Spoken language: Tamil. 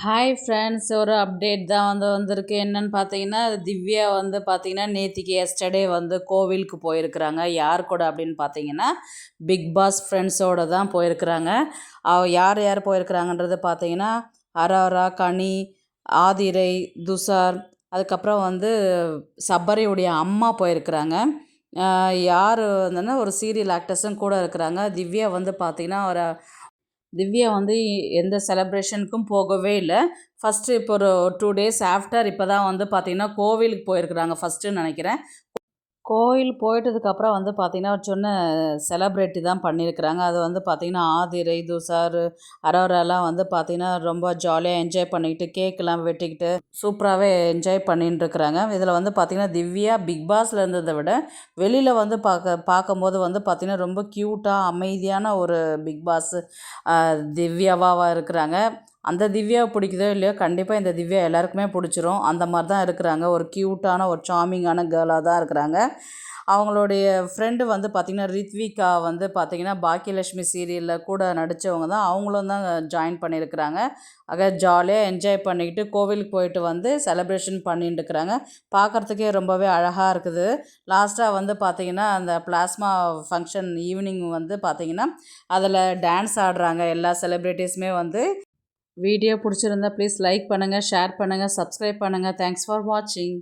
ஹாய் ஃப்ரெண்ட்ஸ், ஒரு அப்டேட் தான் வந்திருக்கு. என்னன்னு பார்த்தீங்கன்னா, திவ்யா பார்த்தீங்கன்னா நேத்திக்கு எஸ்டர்டே கோவிலுக்கு போயிருக்கிறாங்க. யார் கூட அப்படின்னு பார்த்தீங்கன்னா, பிக் பாஸ் ஃப்ரெண்ட்ஸோட தான் போயிருக்கிறாங்க. யார் யார் போயிருக்கிறாங்கன்றது பார்த்தீங்கன்னா, அரோரா, கனி, ஆதிரை, துஷார், அதுக்கப்புறம் சபரியுடைய அம்மா போயிருக்கிறாங்க. யார் ஒரு சீரியல் ஆக்டர்ஸும் கூட இருக்கிறாங்க. திவ்யா எந்த செலப்ரேஷனுக்கும் போகவே இல்ல. ஃபஸ்ட்டு இப்போ ஒரு 2 டேஸ் ஆஃப்டர் இப்போ தான் பார்த்தீங்கன்னா, கோவிலுக்கு போயிருக்கிறாங்க ஃபஸ்ட்டுன்னு நெனைக்கிறேன். கோயில் போயிட்டதுக்கப்புறம் பார்த்தீங்கன்னா, ஒரு சின்ன செலப்ரேட்டி தான் பண்ணியிருக்கிறாங்க. அது பார்த்தீங்கன்னா, ஆதிரை, துஷார், அரோராலாம் பார்த்தீங்கன்னா, ரொம்ப ஜாலியாக என்ஜாய் பண்ணிக்கிட்டு, கேக்கெலாம் வெட்டிக்கிட்டு, சூப்பராகவே என்ஜாய் பண்ணின்ட்டுருக்குறாங்க. இதில் பார்த்தீங்கன்னா, திவ்யா பிக் பாஸில் இருந்ததை விட, வெளியில் பார்க்கும்போது பார்த்தீங்கன்னா, ரொம்ப க்யூட்டாக, அமைதியான ஒரு பிக் பாஸ் திவ்யாவாக இருக்கிறாங்க. அந்த திவ்யாவை பிடிக்குதோ இல்லையோ, கண்டிப்பாக இந்த திவ்யா எல்லாருக்குமே பிடிச்சிரும். அந்த மாதிரி தான் இருக்கிறாங்க. ஒரு க்யூட்டான, ஒரு சார்மிங்கான கேர்ளாக தான் இருக்கிறாங்க. அவங்களுடைய ஃப்ரெண்டு பார்த்திங்கன்னா, ரித்விகா பார்த்திங்கன்னா, பாக்கியலட்சுமி சீரியலில் கூட நடித்தவங்க தான். அவங்களும் தான் ஜாயின் பண்ணியிருக்கிறாங்க. ஆக ஜாலியாக என்ஜாய் பண்ணிக்கிட்டு கோவிலுக்கு போயிட்டு செலப்ரேஷன் பண்ணிட்டு இருக்கிறாங்க. பார்க்குறதுக்கே ரொம்பவே அழகாக இருக்குது. லாஸ்ட்டாக பார்த்திங்கன்னா, அந்த பிளாஸ்மா ஃபங்க்ஷன் ஈவினிங் பார்த்திங்கன்னா, அதில் டான்ஸ் ஆடுறாங்க எல்லா செலிப்ரிட்டிஸுமே வீடியோ பிடிச்சிருந்தா ப்ளீஸ் லைக் பண்ணுங்கள், ஷேர் பண்ணுங்கள், சப்ஸ்கிரைப் பண்ணுங்கள். தேங்க்ஸ் ஃபார் வாட்சிங்.